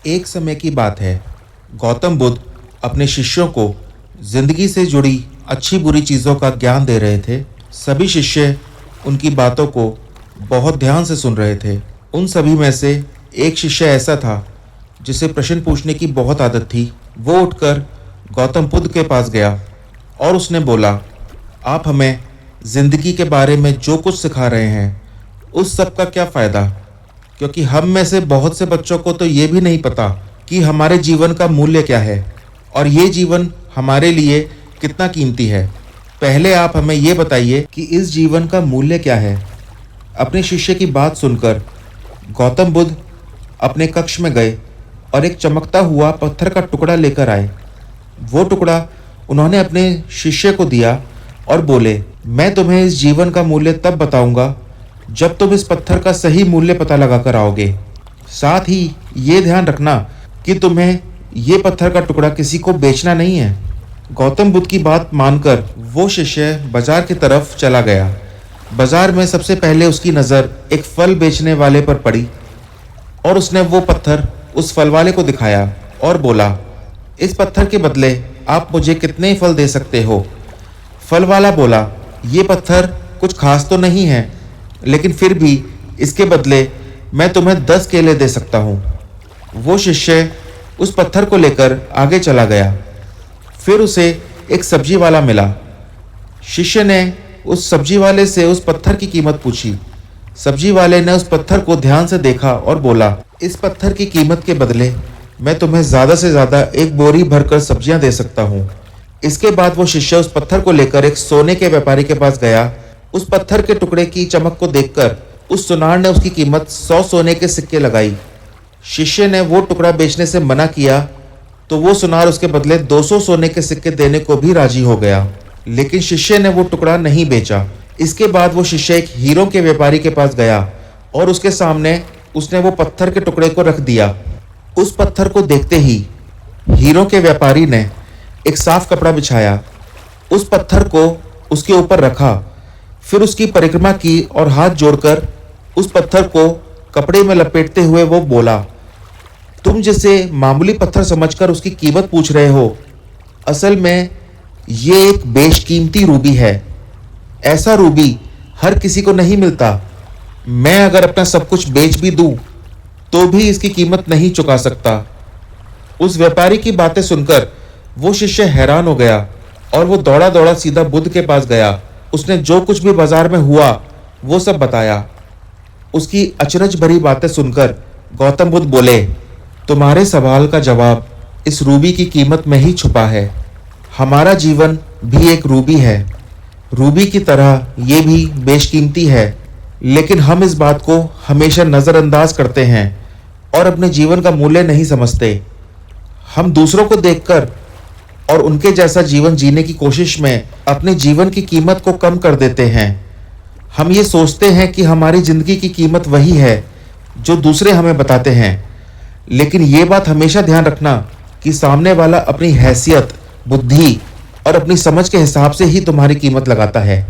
एक समय की बात है। गौतम बुद्ध अपने शिष्यों को जिंदगी से जुड़ी अच्छी बुरी चीज़ों का ज्ञान दे रहे थे। सभी शिष्य उनकी बातों को बहुत ध्यान से सुन रहे थे। उन सभी में से एक शिष्य ऐसा था जिसे प्रश्न पूछने की बहुत आदत थी। वो उठकर गौतम बुद्ध के पास गया और उसने बोला, आप हमें जिंदगी के बारे में जो कुछ सिखा रहे हैं उस सब का क्या फ़ायदा, क्योंकि हम में से बहुत से बच्चों को तो ये भी नहीं पता कि हमारे जीवन का मूल्य क्या है और ये जीवन हमारे लिए कितना कीमती है। पहले आप हमें ये बताइए कि इस जीवन का मूल्य क्या है। अपने शिष्य की बात सुनकर गौतम बुद्ध अपने कक्ष में गए और एक चमकता हुआ पत्थर का टुकड़ा लेकर आए। वो टुकड़ा उन्होंने अपने शिष्य को दिया और बोले, मैं तुम्हें इस जीवन का मूल्य तब बताऊंगा जब तुम इस पत्थर का सही मूल्य पता लगा कर आओगे। साथ ही ये ध्यान रखना कि तुम्हें ये पत्थर का टुकड़ा किसी को बेचना नहीं है। गौतम बुद्ध की बात मानकर वो शिष्य बाजार की तरफ चला गया। बाजार में सबसे पहले उसकी नज़र एक फल बेचने वाले पर पड़ी और उसने वो पत्थर उस फल वाले को दिखाया और बोला, इस पत्थर के बदले आप मुझे कितने फल दे सकते हो। फल वाला बोला, ये पत्थर कुछ खास तो नहीं है, लेकिन फिर भी इसके बदले मैं तुम्हें 10 केले दे सकता हूँ। वो शिष्य उस पत्थर को लेकर आगे चला गया। फिर उसे एक सब्जी वाला मिला। शिष्य ने उस सब्जी वाले से उस पत्थर की कीमत पूछी। सब्जी वाले ने उस पत्थर को ध्यान से देखा और बोला, इस पत्थर की कीमत के बदले मैं तुम्हें ज़्यादा से ज़्यादा एक बोरी भरकर सब्जियां दे सकता हूँ। इसके बाद वो शिष्य उस पत्थर को लेकर एक सोने के व्यापारी के पास गया। उस पत्थर के टुकड़े की चमक को देखकर उस सुनार ने उसकी कीमत 100 सोने के सिक्के लगाई। शिष्य ने वो टुकड़ा बेचने से मना किया तो वो सुनार उसके बदले 200 सोने के सिक्के देने को भी राजी हो गया, लेकिन शिष्य ने वो टुकड़ा नहीं बेचा। इसके बाद वो शिष्य एक हीरों के व्यापारी के पास गया और उसके सामने उसने वो पत्थर के टुकड़े को रख दिया। उस पत्थर को देखते ही हीरों के व्यापारी ने एक साफ कपड़ा बिछाया, उस पत्थर को उसके ऊपर रखा, फिर उसकी परिक्रमा की और हाथ जोड़कर उस पत्थर को कपड़े में लपेटते हुए वो बोला, तुम जिसे मामूली पत्थर समझकर उसकी कीमत पूछ रहे हो, असल में ये एक बेशकीमती रूबी है। ऐसा रूबी हर किसी को नहीं मिलता। मैं अगर अपना सब कुछ बेच भी दूं तो भी इसकी कीमत नहीं चुका सकता। उस व्यापारी की बातें सुनकर वो शिष्य हैरान हो गया और वो दौड़ा दौड़ा सीधा बुद्ध के पास गया। उसने जो कुछ भी बाजार में हुआ वो सब बताया। उसकी अचरज भरी बातें सुनकर गौतम बुद्ध बोले, तुम्हारे सवाल का जवाब इस रूबी की कीमत में ही छुपा है। हमारा जीवन भी एक रूबी है। रूबी की तरह ये भी बेशकीमती है, लेकिन हम इस बात को हमेशा नज़रअंदाज करते हैं और अपने जीवन का मूल्य नहीं समझते। हम दूसरों को देखकर और उनके जैसा जीवन जीने की कोशिश में अपने जीवन की कीमत को कम कर देते हैं। हम ये सोचते हैं कि हमारी ज़िंदगी की कीमत वही है जो दूसरे हमें बताते हैं, लेकिन ये बात हमेशा ध्यान रखना कि सामने वाला अपनी हैसियत, बुद्धि और अपनी समझ के हिसाब से ही तुम्हारी कीमत लगाता है।